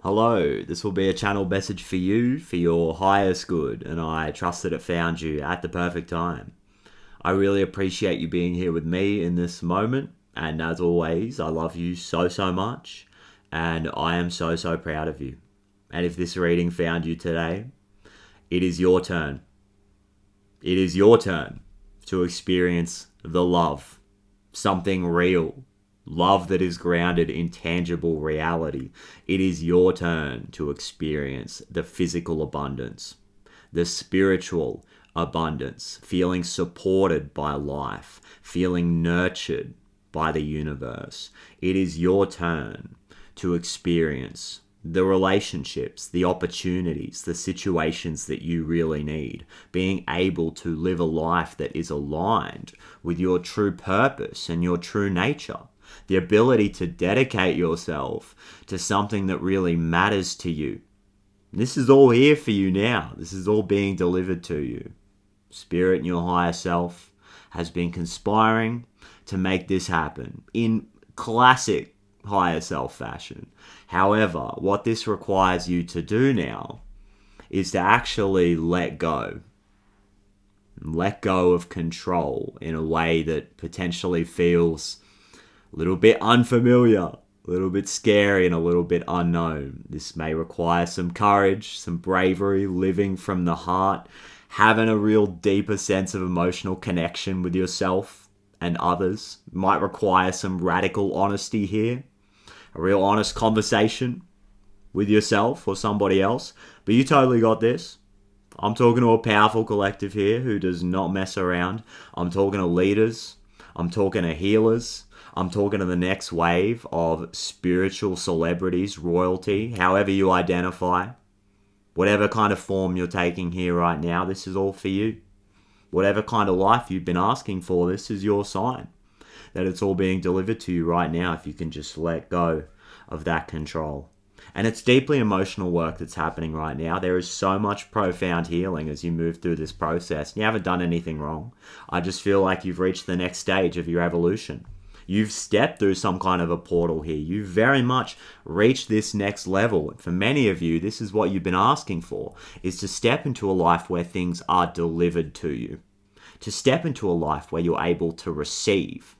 Hello, this will be a channel message for you, for your highest good, and I trust that it found you at the perfect time. I really appreciate you being here with me in this moment, and as always, I love you so much, and I am so proud of you. And if this reading found you today, it is your turn. It is your turn to experience the love, something real. Love that is grounded in tangible reality. It is your turn to experience the physical abundance, the spiritual abundance, feeling supported by life, feeling nurtured by the universe. It is your turn to experience the relationships, the opportunities, the situations that you really need. Being able to live a life that is aligned with your true purpose and your true nature. The ability to dedicate yourself to something that really matters to you. This is all here for you now. This is all being delivered to you. Spirit and your higher self has been conspiring to make this happen in classic higher self fashion. However, what this requires you to do now is to actually let go. Let go of control in a way that potentially feels a little bit unfamiliar, a little bit scary, and a little bit unknown. This may require some courage, some bravery, living from the heart, having a real deeper sense of emotional connection with yourself and others. It might require some radical honesty here, a real honest conversation with yourself or somebody else. But you totally got this. I'm talking to a powerful collective here who does not mess around. I'm talking to leaders. I'm talking to healers. I'm talking to the next wave of spiritual celebrities, royalty, however you identify. Whatever kind of form you're taking here right now, this is all for you. Whatever kind of life you've been asking for, this is your sign that it's all being delivered to you right now if you can just let go of that control. And it's deeply emotional work that's happening right now. There is so much profound healing as you move through this process. You haven't done anything wrong. I just feel like you've reached the next stage of your evolution. You've stepped through some kind of a portal here. You've very much reached this next level. For many of you, this is what you've been asking for, is to step into a life where things are delivered to you. To step into a life where you're able to receive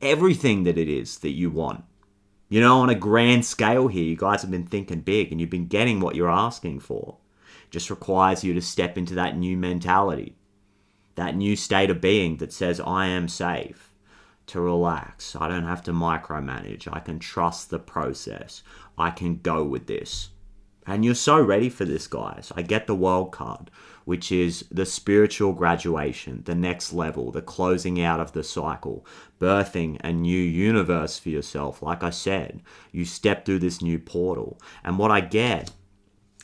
everything that it is that you want. You know, on a grand scale here, you guys have been thinking big and you've been getting what you're asking for. It just requires you to step into that new mentality, that new state of being that says, I am safe. To relax. I don't have to micromanage. I can trust the process. I can go with this. And you're so ready for this, guys. I get the World card, which is the spiritual graduation, the next level, the closing out of the cycle, birthing a new universe for yourself. Like I said, you step through this new portal. And what I get,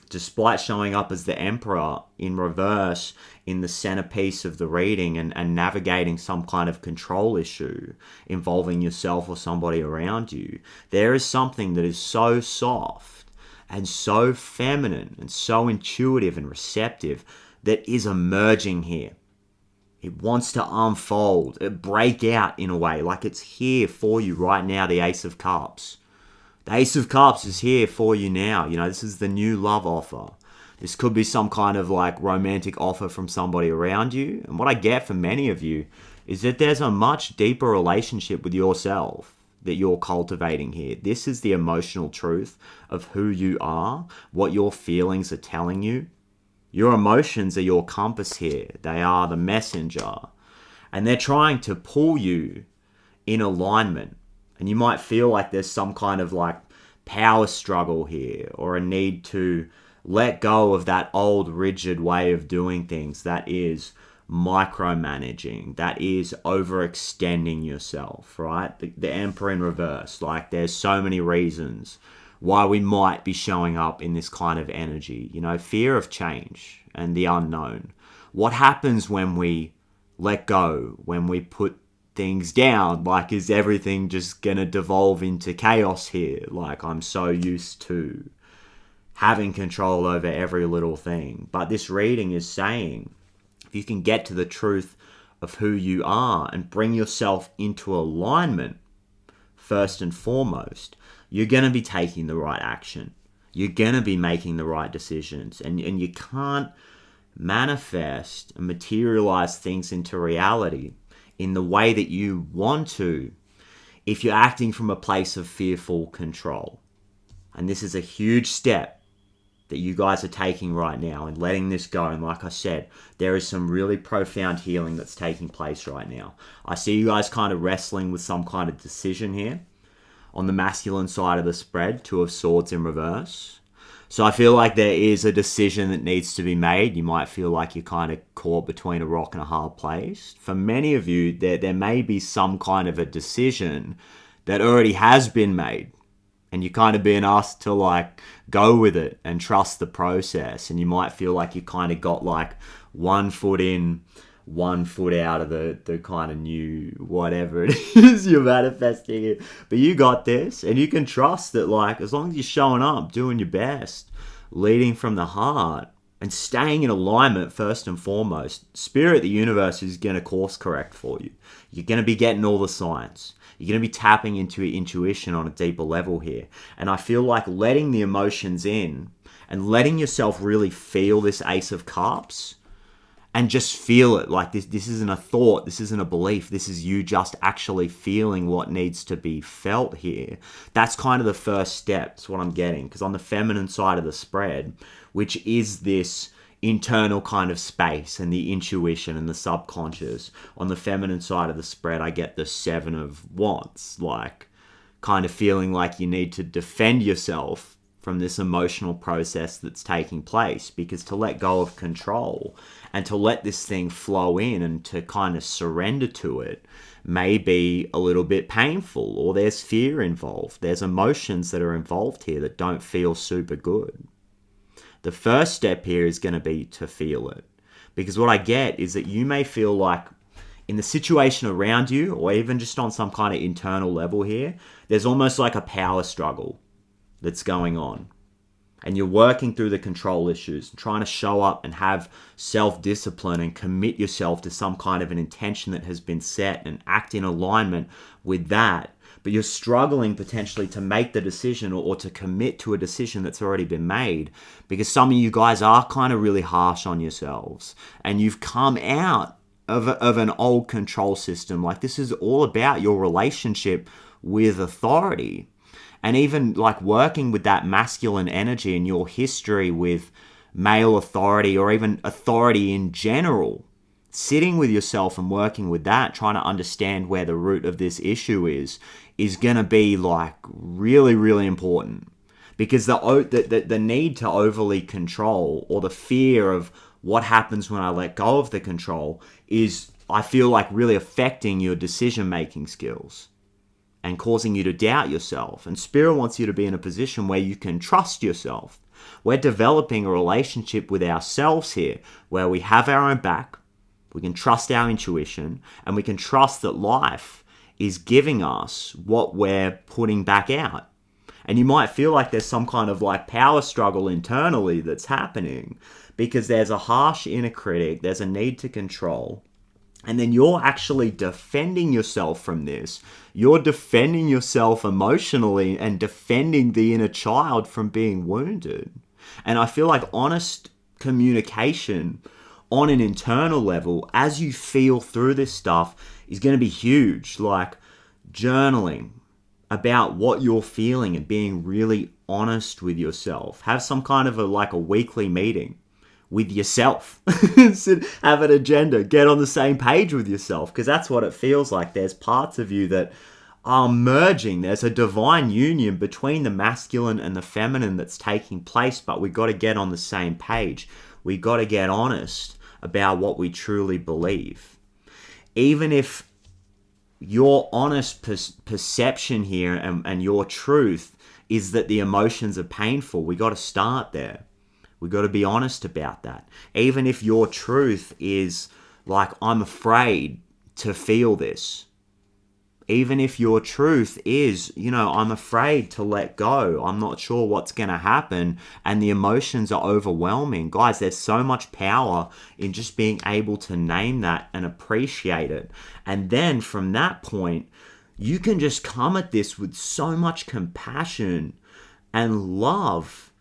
despite showing up as the Emperor in reverse in the centerpiece of the reading and navigating some kind of control issue involving yourself or somebody around you, there is something that is so soft and so feminine and so intuitive and receptive that is emerging here. It wants to unfold, break out in a way, like it's here for you right now, the Ace of Cups. The Ace of Cups is here for you now. You know, this is the new love offer. This could be some kind of like romantic offer from somebody around you. And what I get from many of you is that there's a much deeper relationship with yourself that you're cultivating here. This is the emotional truth of who you are, what your feelings are telling you. Your emotions are your compass here. They are the messenger. And they're trying to pull you in alignment. And you might feel like there's some kind of like power struggle here or a need to let go of that old rigid way of doing things that is micromanaging, that is overextending yourself, right? The Emperor in reverse. Like there's so many reasons why we might be showing up in this kind of energy. You know, fear of change and the unknown. What happens when we let go, when we put things down? Like, is everything just gonna devolve into chaos here? Like, I'm so used to having control over every little thing. But this reading is saying, if you can get to the truth of who you are and bring yourself into alignment, first and foremost, you're going to be taking the right action. you're going to be making the right decisions. And you can't manifest and materialize things into reality in the way that you want to if you're acting from a place of fearful control. And this is a huge step that you guys are taking right now and letting this go. And like I said, there is some really profound healing that's taking place right now. I see you guys kind of wrestling with some kind of decision here on the masculine side of the spread, Two of Swords in reverse. So I feel like there is a decision that needs to be made. You might feel like you're kind of caught between a rock and a hard place. For many of you, there may be some kind of a decision that already has been made. And you're kind of being asked to like go with it and trust the process. And you might feel like you kind of got like 1 foot in, 1 foot out of the kind of new whatever it is you're manifesting it. But you got this, and you can trust that, like, as long as you're showing up, doing your best, leading from the heart, and staying in alignment first and foremost, Spirit, the universe, is going to course correct for you. You're going to be getting all the signs. You're going to be tapping into your intuition on a deeper level here. And I feel like letting the emotions in and letting yourself really feel this Ace of Cups and just feel it. Like this isn't a thought. This isn't a belief. This is you just actually feeling what needs to be felt here. That's kind of the first step. That's what I'm getting. Because on the feminine side of the spread, which is this internal kind of space and the intuition and the subconscious, on the feminine side of the spread, I get the Seven of Wands, like kind of feeling like you need to defend yourself from this emotional process that's taking place, because to let go of control and to let this thing flow in and to kind of surrender to it may be a little bit painful, or there's fear involved. There's emotions that are involved here that don't feel super good. The first step here is going to be to feel it. Because what I get is that you may feel like in the situation around you, or even just on some kind of internal level here, there's almost like a power struggle that's going on. And you're working through the control issues, trying to show up and have self-discipline and commit yourself to some kind of an intention that has been set and act in alignment with that. But you're struggling potentially to make the decision or to commit to a decision that's already been made, because some of you guys are kind of really harsh on yourselves and you've come out of an old control system. Like, this is all about your relationship with authority, and even like working with that masculine energy and your history with male authority, or even authority in general. Sitting with yourself and working with that, trying to understand where the root of this issue is going to be like really, really important. Because the need to overly control, or the fear of what happens when I let go of the control, is, I feel like, really affecting your decision-making skills and causing you to doubt yourself. And Spirit wants you to be in a position where you can trust yourself. We're developing a relationship with ourselves here, where we have our own back, we can trust our intuition, and we can trust that life is giving us what we're putting back out. And you might feel like there's some kind of like power struggle internally that's happening, because there's a harsh inner critic, there's a need to control. And then you're actually defending yourself from this. You're defending yourself emotionally and defending the inner child from being wounded. And I feel like honest communication on an internal level, as you feel through this stuff, is going to be huge. Like journaling about what you're feeling and being really honest with yourself. Have some kind of a weekly meeting with yourself. Have an agenda. Get on the same page with yourself, because that's what it feels like. There's parts of you that are merging. There's a divine union between the masculine and the feminine that's taking place, but we got to get on the same page. We got to get honest about what we truly believe. Even if your honest perception here and your truth is that the emotions are painful, we got to start there. We got to be honest about that. Even if your truth is like, I'm afraid to feel this. Even if your truth is, I'm afraid to let go. I'm not sure what's going to happen. And the emotions are overwhelming. Guys, there's so much power in just being able to name that and appreciate it. And then from that point, you can just come at this with so much compassion and love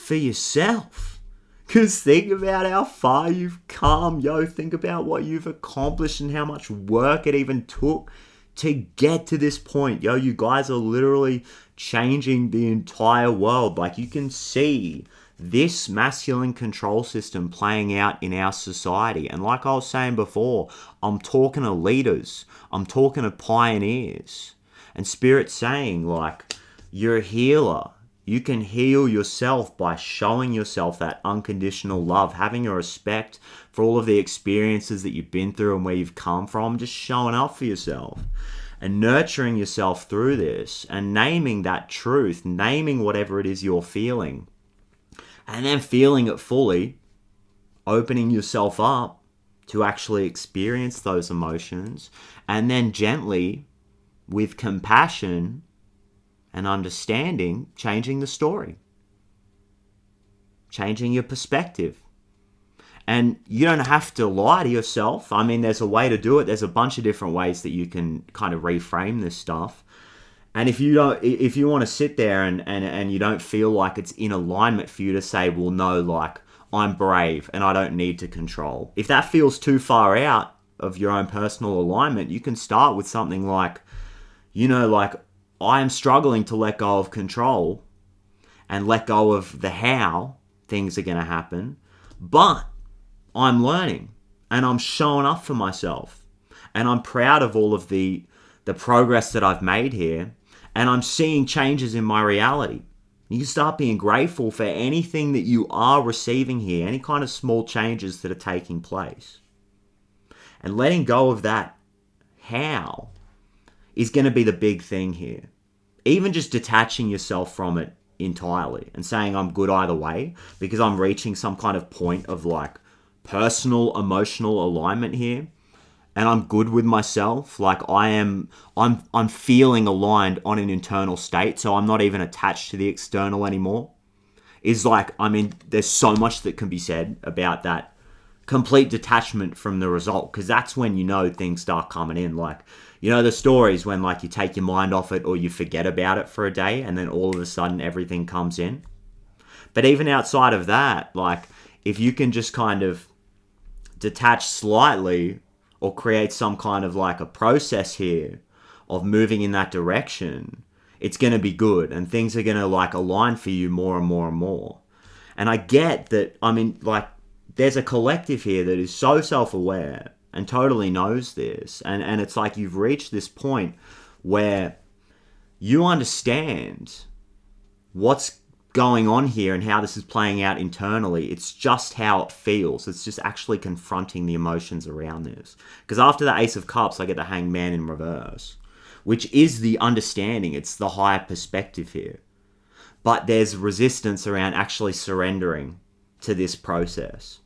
for yourself. Because think about how far you've come, yo. Think about what you've accomplished and how much work it even took to get to this point. Yo, you guys are literally changing the entire world. Like, you can see this masculine control system playing out in our society. And like I was saying before, I'm talking to leaders. I'm talking to pioneers. And Spirit's saying, like, you're a healer. You can heal yourself by showing yourself that unconditional love, having a respect for all of the experiences that you've been through and where you've come from, just showing up for yourself and nurturing yourself through this and naming that truth, naming whatever it is you're feeling, and then feeling it fully, opening yourself up to actually experience those emotions, and then gently, with compassion and understanding, changing the story, changing your perspective. And you don't have to lie to yourself. I mean, there's a way to do it. There's a bunch of different ways that you can kind of reframe this stuff. And if you want to sit there and you don't feel like it's in alignment for you to say, well, no, like, I'm brave and I don't need to control. If that feels too far out of your own personal alignment, you can start with something like, like, I am struggling to let go of control and let go of the how things are going to happen, but I'm learning and I'm showing up for myself and I'm proud of all of the progress that I've made here, and I'm seeing changes in my reality. You can start being grateful for anything that you are receiving here, any kind of small changes that are taking place. And letting go of that how is going to be the big thing here. Even just detaching yourself from it entirely and saying I'm good either way because I'm reaching some kind of point of like personal emotional alignment here and I'm good with myself. Like I'm feeling aligned on an internal state, so I'm not even attached to the external anymore. Is like, I mean, there's so much that can be said about that complete detachment from the result, because that's when things start coming in. Like, the stories when like you take your mind off it or you forget about it for a day and then all of a sudden everything comes in. But even outside of that, like if you can just kind of detach slightly or create some kind of like a process here of moving in that direction, it's going to be good and things are going to like align for you more and more and more. And I get that, I mean, like there's a collective here that is so self-aware and totally knows this. And it's like you've reached this point where you understand what's going on here and how this is playing out internally. It's just how it feels. It's just actually confronting the emotions around this. Because after the Ace of Cups, I get the Hanged Man in reverse, which is the understanding. It's the higher perspective here. But there's resistance around actually surrendering to this process.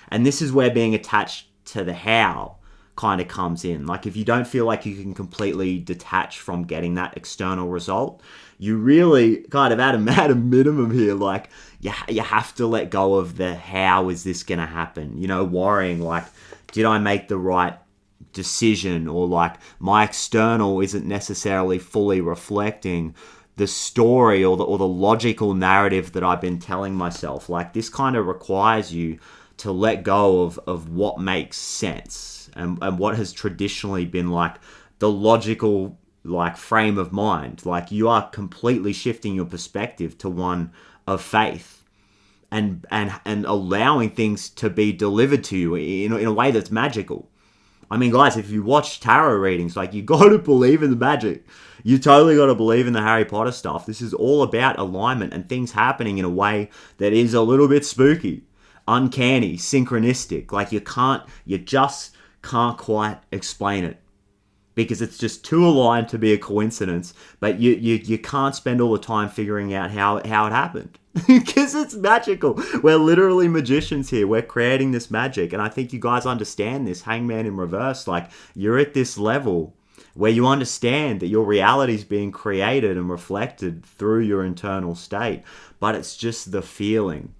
And this is where being attached to the how kind of comes in. Like if you don't feel like you can completely detach from getting that external result, you really kind of at a minimum here, like you have to let go of the how is this going to happen? Worrying like, did I make the right decision? Or like my external isn't necessarily fully reflecting the story or the logical narrative that I've been telling myself. Like this kind of requires you to let go of what makes sense and what has traditionally been like the logical like frame of mind. Like you are completely shifting your perspective to one of faith and allowing things to be delivered to you in a way that's magical. I mean, guys, if you watch tarot readings, like you got to believe in the magic. You totally got to believe in the Harry Potter stuff. This is all about alignment and things happening in a way that is a little bit spooky, uncanny, synchronistic. Like you just can't quite explain it because it's just too aligned to be a coincidence. But you can't spend all the time figuring out how it happened because it's magical. We're literally magicians here. We're creating this magic, and I think you guys understand this. Hangman in reverse, like you're at this level where you understand that your reality is being created and reflected through your internal state, but it's just the feeling.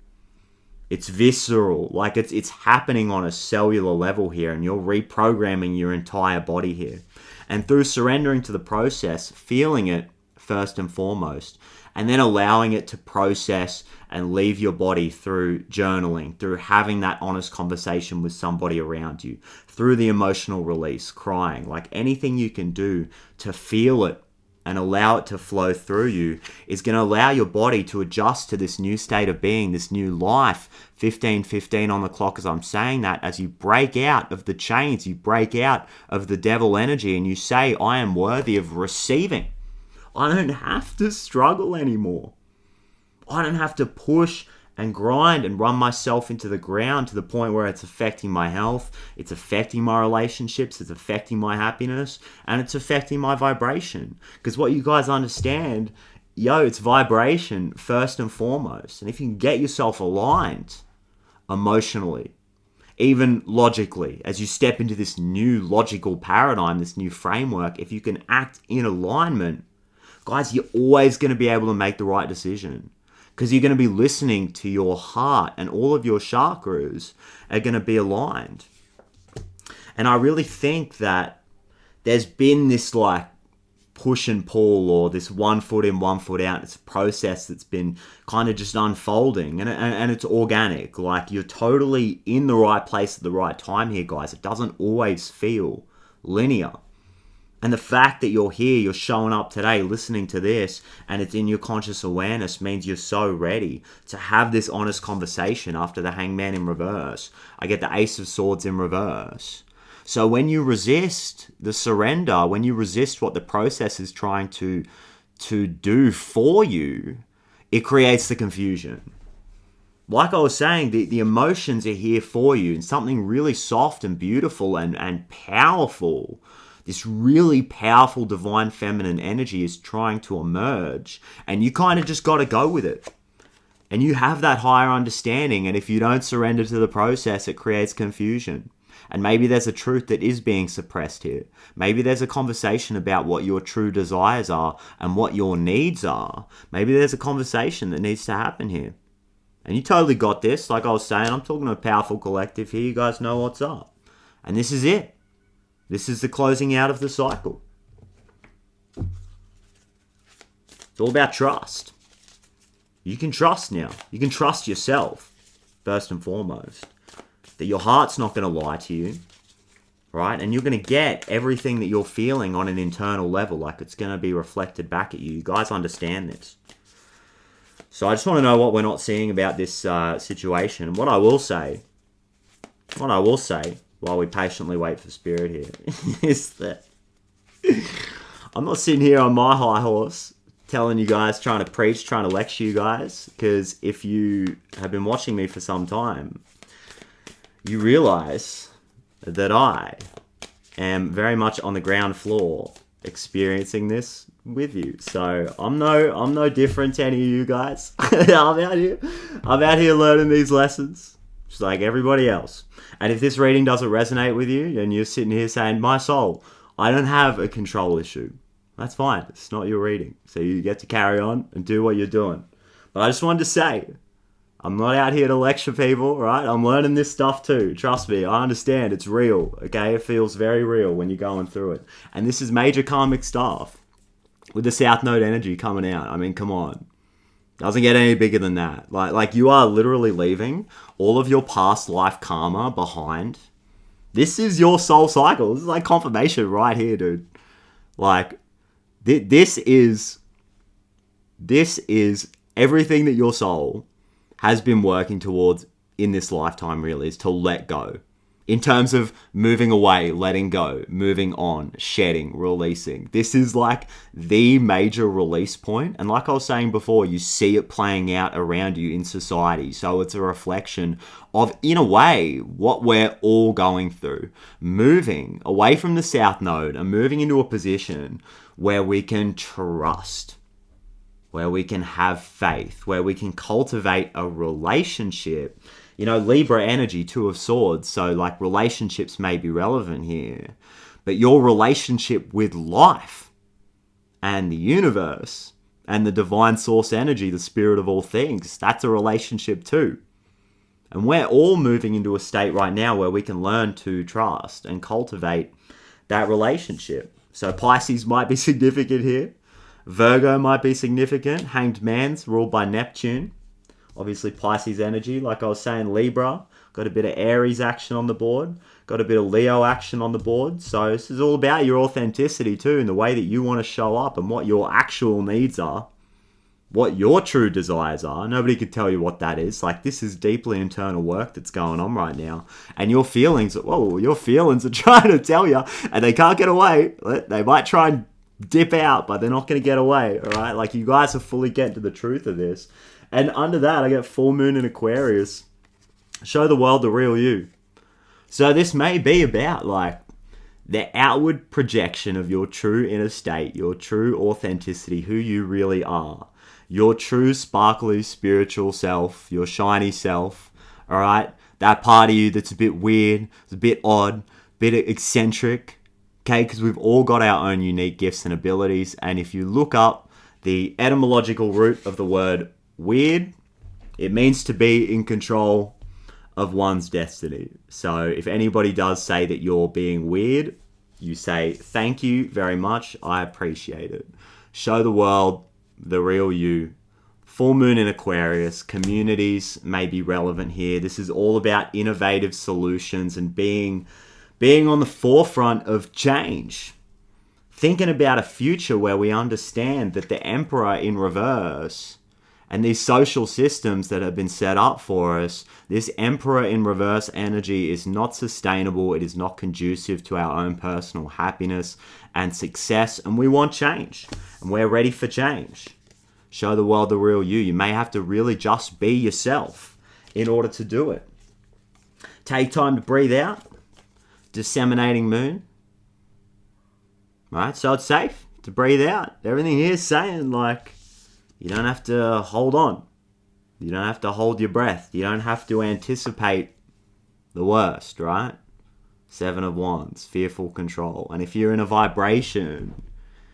It's visceral, like it's happening on a cellular level here, and you're reprogramming your entire body here. And through surrendering to the process, feeling it first and foremost, and then allowing it to process and leave your body through journaling, through having that honest conversation with somebody around you, through the emotional release, crying, like anything you can do to feel it and allow it to flow through you is going to allow your body to adjust to this new state of being, this new life. 15:15 on the clock as I'm saying that, as you break out of the chains, you break out of the devil energy and you say, I am worthy of receiving. I don't have to struggle anymore. I don't have to push and grind and run myself into the ground to the point where it's affecting my health, it's affecting my relationships, it's affecting my happiness, and it's affecting my vibration. Because what you guys understand, it's vibration first and foremost. And if you can get yourself aligned emotionally, even logically, as you step into this new logical paradigm, this new framework, if you can act in alignment, guys, you're always going to be able to make the right decision. Because you're going to be listening to your heart and all of your chakras are going to be aligned. And I really think that there's been this like push and pull, or this 1 foot in, 1 foot out. It's a process that's been kind of just unfolding, and it's organic. Like, you're totally in the right place at the right time here, guys. It doesn't always feel linear. And the fact that you're here, you're showing up today, listening to this, and it's in your conscious awareness means you're so ready to have this honest conversation after the Hangman in reverse. I get the Ace of Swords in reverse. So when you resist the surrender, when you resist what the process is trying to do for you, it creates the confusion. Like I was saying, the emotions are here for you, and something really soft and beautiful and powerful. This really powerful divine feminine energy is trying to emerge, and you kind of just got to go with it. And you have that higher understanding, and if you don't surrender to the process, it creates confusion. And maybe there's a truth that is being suppressed here. Maybe there's a conversation about what your true desires are and what your needs are. Maybe there's a conversation that needs to happen here. And you totally got this. Like I was saying, I'm talking to a powerful collective here. You guys know what's up. And this is it. This is the closing out of the cycle. It's all about trust. You can trust now. You can trust yourself, first and foremost. That your heart's not going to lie to you, right? And you're going to get everything that you're feeling on an internal level. Like, it's going to be reflected back at you. You guys understand this. So I just want to know what we're not seeing about this situation. And what I will say, while we patiently wait for Spirit here, is that I'm not sitting here on my high horse telling you guys, trying to preach, trying to lecture you guys, because if you have been watching me for some time, you realize that I am very much on the ground floor experiencing this with you. So I'm no different to any of you guys. I'm out here learning these lessons just like everybody else. And if this reading doesn't resonate with you and you're sitting here saying, Mai Sol, I don't have a control issue, that's fine. It's not your reading. So you get to carry on and do what you're doing. But I just wanted to say, I'm not out here to lecture people, right? I'm learning this stuff too. Trust me, I understand. It's real, okay? It feels very real when you're going through it. And this is major karmic stuff with the South Node energy coming out. I mean, come on. Doesn't get any bigger than that. Like you are literally leaving all of your past life karma behind. This is your soul cycle. This is like confirmation right here, dude. Like, this is everything that your soul has been working towards in this lifetime, really, is to let go. In terms of moving away, letting go, moving on, shedding, releasing. This is like the major release point. And like I was saying before, you see it playing out around you in society. So it's a reflection of, in a way, what we're all going through. Moving away from the South Node and moving into a position where we can trust, where we can have faith, where we can cultivate a relationship. You know, Libra energy, 2 of Swords, so like relationships may be relevant here. But your relationship with life and the universe and the divine source energy, the spirit of all things, that's a relationship too. And we're all moving into a state right now where we can learn to trust and cultivate that relationship. So Pisces might be significant here. Virgo might be significant. Hanged Man's ruled by Neptune. Obviously Pisces energy. Like I was saying, Libra. Got a bit of Aries action on the board. Got a bit of Leo action on the board. So this is all about your authenticity too, and the way that you want to show up and what your actual needs are. What your true desires are. Nobody could tell you what that is. Like, this is deeply internal work that's going on right now. And your feelings, your feelings are trying to tell you, and they can't get away. They might try and dip out, but they're not going to get away, all right? Like, you guys are fully getting to the truth of this. And under that, I get full moon in Aquarius. Show the world the real you. So this may be about, like, the outward projection of your true inner state, your true authenticity, who you really are. Your true sparkly spiritual self, your shiny self, all right? That part of you that's a bit weird, it's a bit odd, a bit eccentric, okay? Because we've all got our own unique gifts and abilities. And if you look up the etymological root of the word weird, it means to be in control of one's destiny. So if anybody does say that you're being weird, you say, thank you very much, I appreciate it. Show the world the real you. Full moon in Aquarius, communities may be relevant here. This is all about innovative solutions and being on the forefront of change. Thinking about a future where we understand that the Emperor in reverse and these social systems that have been set up for us, this Emperor in reverse energy is not sustainable. It is not conducive to our own personal happiness and success. And we want change. And we're ready for change. Show the world the real you. You may have to really just be yourself in order to do it. Take time to breathe out. Disseminating moon. Right? So it's safe to breathe out. Everything here is saying, like, you don't have to hold on. You don't have to hold your breath. You don't have to anticipate the worst, right? 7 of Wands, fearful control. And if you're in a vibration,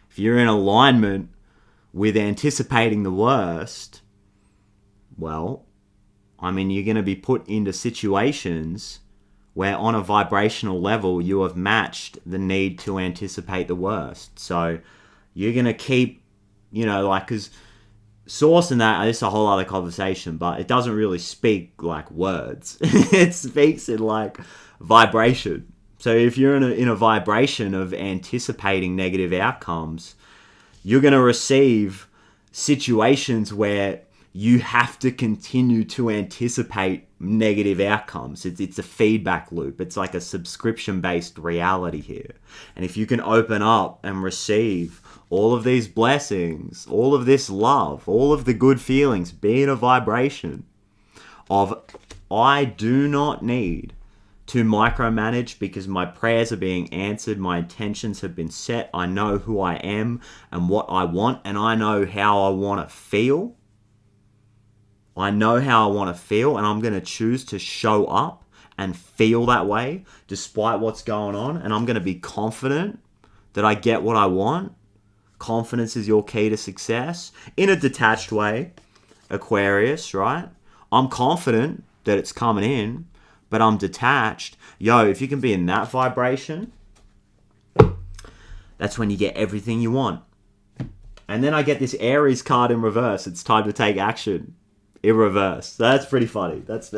if you're in alignment with anticipating the worst, well, I mean, you're going to be put into situations where on a vibrational level, you have matched the need to anticipate the worst. So you're going to keep, because Source and that, it's a whole other conversation, but it doesn't really speak like words. It speaks in like vibration. So if you're in a vibration of anticipating negative outcomes, you're going to receive situations where you have to continue to anticipate negative outcomes. It's a feedback loop. It's like a subscription-based reality here. And if you can open up and receive all of these blessings, all of this love, all of the good feelings, be in a vibration of, I do not need to micromanage because my prayers are being answered, my intentions have been set, I know who I am and what I want, and I know how I want to feel. I know how I want to feel, and I'm going to choose to show up and feel that way despite what's going on, and I'm going to be confident that I get what I want. Confidence is your key to success. In a detached way, Aquarius, right? I'm confident that it's coming in, but I'm detached. If you can be in that vibration, that's when you get everything you want. And then I get this Aries card in reverse. It's time to take action in reverse. So that's pretty funny. That's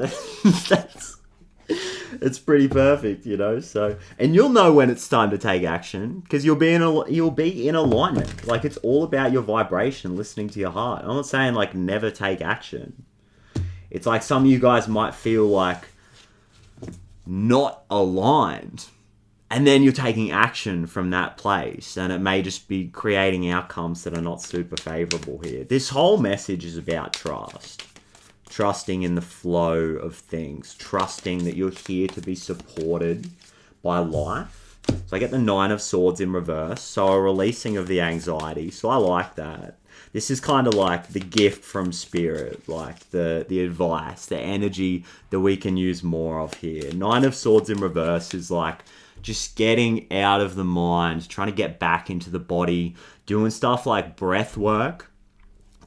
it's pretty perfect, So, and you'll know when it's time to take action because you'll be in alignment. Like, it's all about your vibration, listening to your heart. I'm not saying like never take action. It's like some of you guys might feel like not aligned, and then you're taking action from that place, and it may just be creating outcomes that are not super favorable here. This whole message is about trust. Trusting in the flow of things. Trusting that you're here to be supported by life. So I get the 9 of Swords in reverse. So a releasing of the anxiety. So I like that. This is kind of like the gift from spirit. Like the advice, the energy that we can use more of here. 9 of Swords in reverse is like just getting out of the mind. Trying to get back into the body. Doing stuff like breath work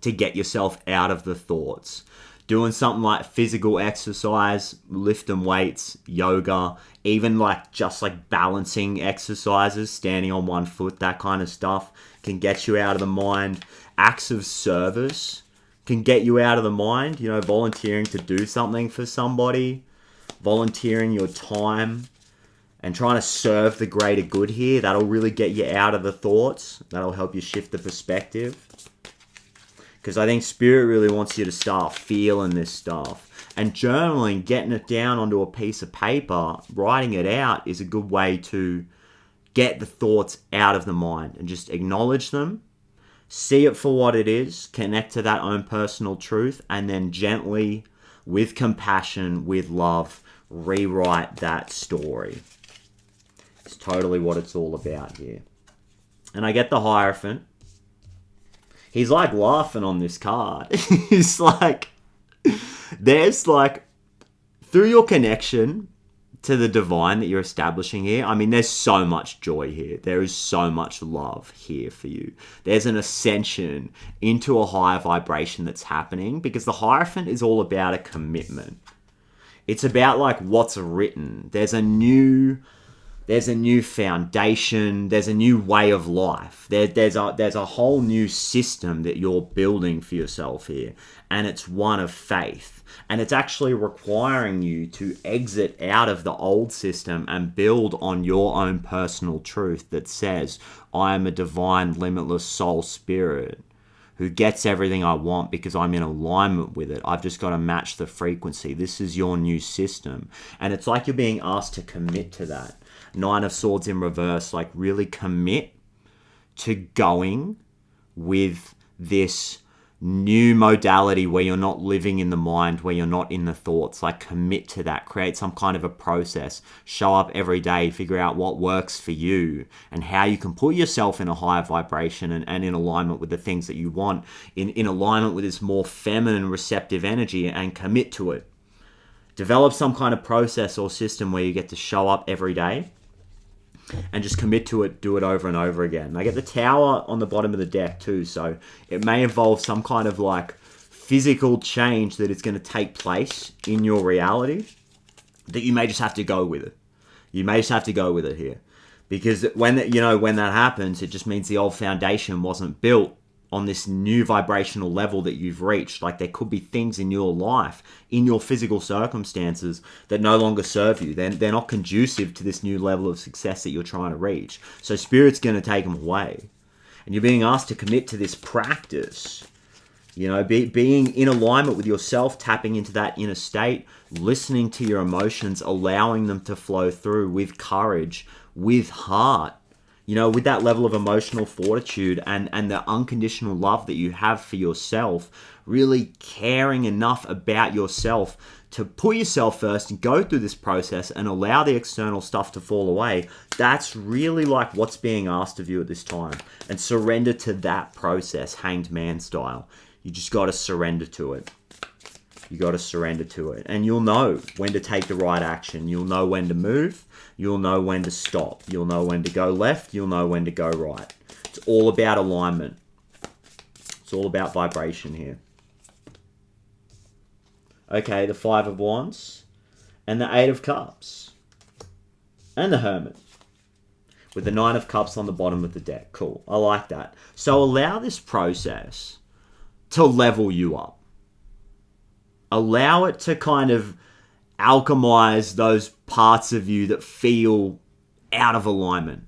to get yourself out of the thoughts. Doing something like physical exercise, lifting weights, yoga, even like just like balancing exercises, standing on one foot, that kind of stuff. can get you out of the mind. Acts of service can get you out of the mind. You know, volunteering to do something for somebody, volunteering your time and trying to serve the greater good here. That'll really get you out of the thoughts. That'll help you shift the perspective. Because I think Spirit really wants you to start feeling this stuff. And journaling, getting it down onto a piece of paper, writing it out is a good way to get the thoughts out of the mind and just acknowledge them, see it for what it is, connect to that own personal truth, and then gently, with compassion, with love, rewrite that story. It's totally what it's all about here. And I get the Hierophant. He's like laughing on this card. He's like, there's like, through your connection to the divine that you're establishing here, I mean, there's so much joy here. There is so much love here for you. There's an ascension into a higher vibration that's happening, because the Hierophant is all about a commitment. It's about like what's written. There's a new foundation. There's a new way of life. There's a whole new system that you're building for yourself here. And it's one of faith. And it's actually requiring you to exit out of the old system and build on your own personal truth that says, I am a divine, limitless soul spirit who gets everything I want because I'm in alignment with it. I've just got to match the frequency. This is your new system. And it's like you're being asked to commit to that. Nine of Swords in reverse, like really commit to going with this new modality where you're not living in the mind, where you're not in the thoughts. Like commit to that, create some kind of a process, show up every day, figure out what works for you and how you can put yourself in a higher vibration and in alignment with the things that you want, in alignment with this more feminine receptive energy, and commit to it. Develop some kind of process or system where you get to show up every day and just commit to it, do it over and over again. And I get the Tower on the bottom of the deck too, so it may involve some kind of like physical change that is going to take place in your reality that you may just have to go with it. You may just have to go with it here. Because when that happens, it just means the old foundation wasn't built on this new vibrational level that you've reached. Like there could be things in your life, in your physical circumstances that no longer serve you. They're not conducive to this new level of success that you're trying to reach. So Spirit's going to take them away. And you're being asked to commit to this practice. You know, being in alignment with yourself, tapping into that inner state, listening to your emotions, allowing them to flow through with courage, with heart. You know, with that level of emotional fortitude and the unconditional love that you have for yourself, really caring enough about yourself to put yourself first and go through this process and allow the external stuff to fall away. That's really like what's being asked of you at this time. And surrender to that process, Hanged Man style. You just got to surrender to it. You got to surrender to it. And you'll know when to take the right action. You'll know when to move. You'll know when to stop. You'll know when to go left. You'll know when to go right. It's all about alignment. It's all about vibration here. Okay, the Five of Wands. And the Eight of Cups. And the Hermit. With the Nine of Cups on the bottom of the deck. Cool. I like that. So allow this process to level you up. Allow it to kind of alchemize those parts of you that feel out of alignment,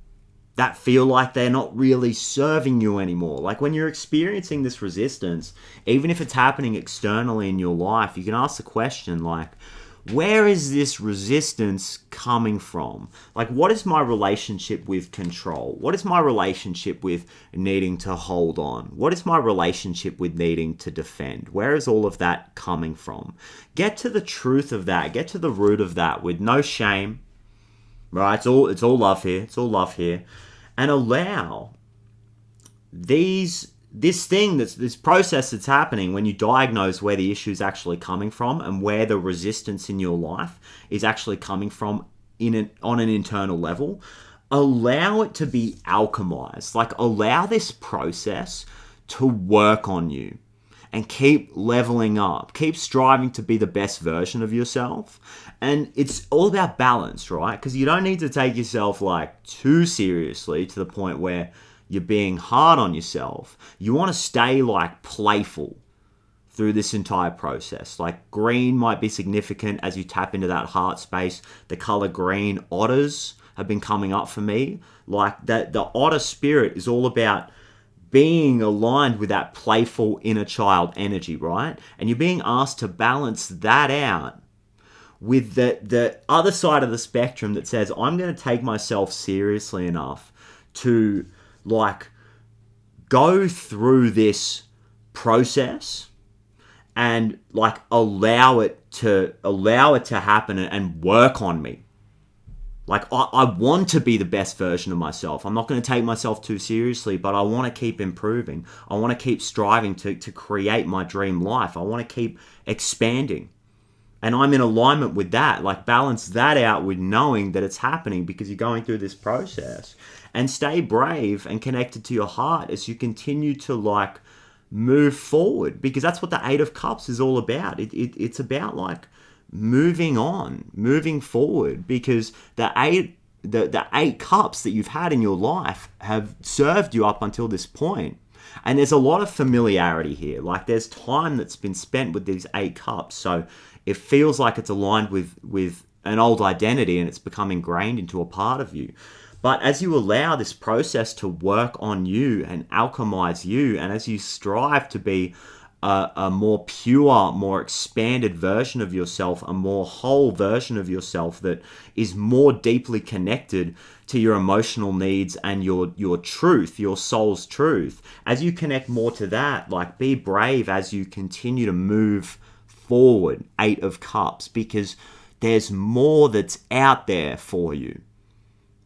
that feel like they're not really serving you anymore. Like when you're experiencing this resistance, even if it's happening externally in your life, you can ask the question like, where is this resistance coming from? Like, what is my relationship with control? What is my relationship with needing to hold on? What is my relationship with needing to defend? Where is all of that coming from? Get to the truth of that. Get to the root of that with no shame. Right? It's all love here. It's all love here. And allow this process that's happening when you diagnose where the issue is actually coming from and where the resistance in your life is actually coming from on an internal level. Allow it to be alchemized. Like allow this process to work on you and keep leveling up. Keep striving to be the best version of yourself. And it's all about balance, right? Because you don't need to take yourself like too seriously to the point where you're being hard on yourself. You want to stay like playful through this entire process. Like green might be significant as you tap into that heart space. The color green, otters have been coming up for me. Like that, the otter spirit is all about being aligned with that playful inner child energy, right? And you're being asked to balance that out with the other side of the spectrum that says, I'm going to take myself seriously enough to like go through this process and like allow it to happen and work on me. Like I want to be the best version of myself. I'm not going to take myself too seriously, but I want to keep improving. I want to keep striving to create my dream life. I want to keep expanding. And I'm in alignment with that. Like balance that out with knowing that it's happening because you're going through this process. And stay brave and connected to your heart as you continue to like move forward, because that's what the Eight of Cups is all about. It's about like moving on, moving forward, because the eight cups that you've had in your life have served you up until this point. And there's a lot of familiarity here. Like there's time that's been spent with these 8 cups. So it feels like it's aligned with an old identity and it's become ingrained into a part of you. But as you allow this process to work on you and alchemize you, and as you strive to be a more pure, more expanded version of yourself, a more whole version of yourself that is more deeply connected to your emotional needs and your truth, your soul's truth, as you connect more to that, like be brave as you continue to move forward, 8 of Cups, because there's more that's out there for you.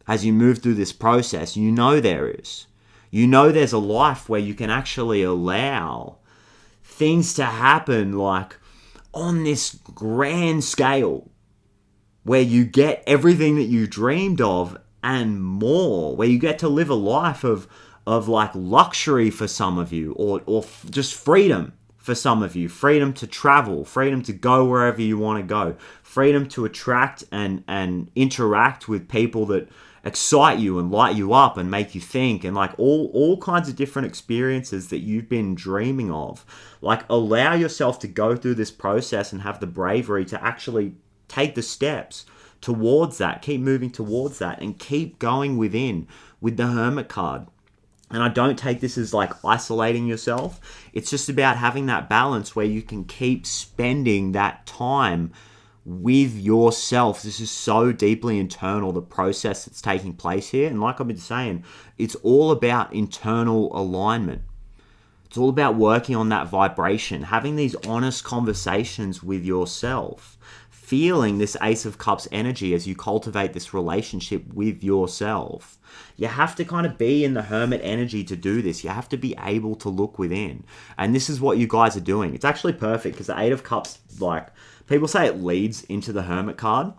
As you move through this process, you know there is. You know there's a life where you can actually allow things to happen like on this grand scale, where you get everything that you dreamed of and more, where you get to live a life of like luxury for some of you, or just freedom for some of you, freedom to travel, freedom to go wherever you want to go, freedom to attract and interact with people that excite you and light you up and make you think, and like all kinds of different experiences that you've been dreaming of. Like allow yourself to go through this process and have the bravery to actually take the steps towards that, keep moving towards that, and keep going within with the Hermit card. And I don't take this as like isolating yourself. It's just about having that balance where you can keep spending that time with yourself. This is so deeply internal, the process that's taking place here. And like I've been saying, it's all about internal alignment. It's all about working on that vibration, having these honest conversations with yourself, feeling this Ace of Cups energy as you cultivate this relationship with yourself. You have to kind of be in the Hermit energy to do this. You have to be able to look within. And this is what you guys are doing. It's actually perfect because the Eight of Cups, like, people say it leads into the Hermit card.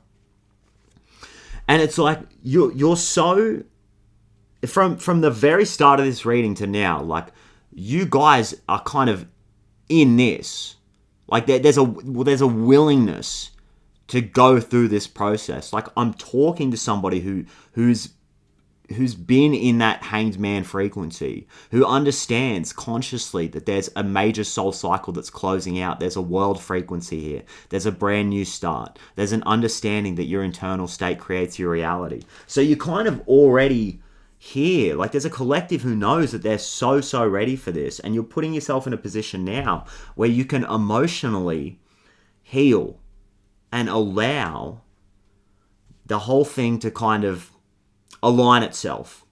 And it's like, you're so... From the very start of this reading to now, like, you guys are kind of in this. Like, there's a willingness to go through this process. Like, I'm talking to somebody who's been in that hanged man frequency, who understands consciously that there's a major soul cycle that's closing out. There's a world frequency here. There's a brand new start. There's an understanding that your internal state creates your reality. So you're kind of already here. Like, there's a collective who knows that they're so ready for this. And you're putting yourself in a position now where you can emotionally heal and allow the whole thing to kind of align itself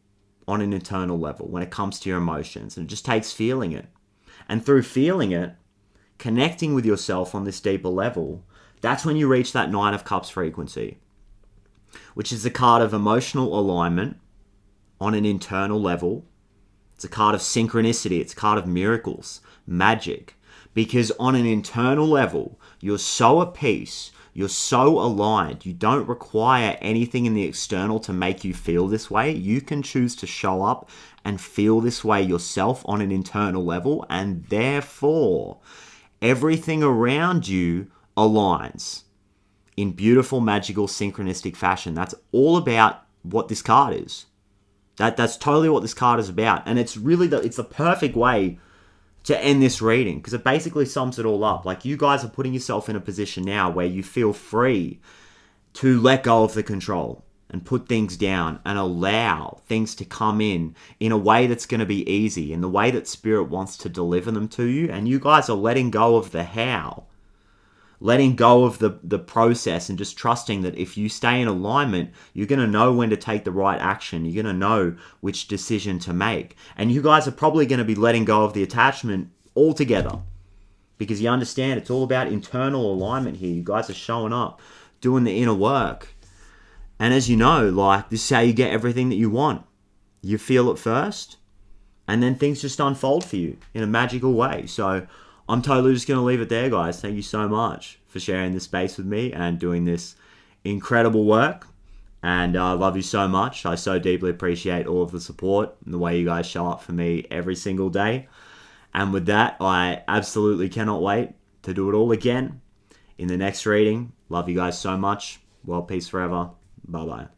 on an internal level when it comes to your emotions. And it just takes feeling it. And through feeling it, connecting with yourself on this deeper level, that's when you reach that 9 of Cups frequency, which is the card of emotional alignment on an internal level. It's a card of synchronicity. It's a card of miracles, magic. Because on an internal level, you're so at peace, you're so aligned, you don't require anything in the external to make you feel this way. You can choose to show up and feel this way yourself on an internal level, and therefore, everything around you aligns in beautiful, magical, synchronistic fashion. That's all about what this card is. That's totally what this card is about. And it's really it's the perfect way to end this reading, because it basically sums it all up. Like, you guys are putting yourself in a position now where you feel free to let go of the control and put things down and allow things to come in a way that's going to be easy, in the way that Spirit wants to deliver them to you. And you guys are letting go of the how, letting go of the process, and just trusting that if you stay in alignment, you're going to know when to take the right action. You're going to know which decision to make. And you guys are probably going to be letting go of the attachment altogether, because you understand it's all about internal alignment here. You guys are showing up, doing the inner work. And as you know, like, this is how you get everything that you want. You feel it first, and then things just unfold for you in a magical way. So I'm totally just going to leave it there, guys. Thank you so much for sharing this space with me and doing this incredible work. And I love you so much. I so deeply appreciate all of the support and the way you guys show up for me every single day. And with that, I absolutely cannot wait to do it all again in the next reading. Love you guys so much. World peace forever. Bye-bye.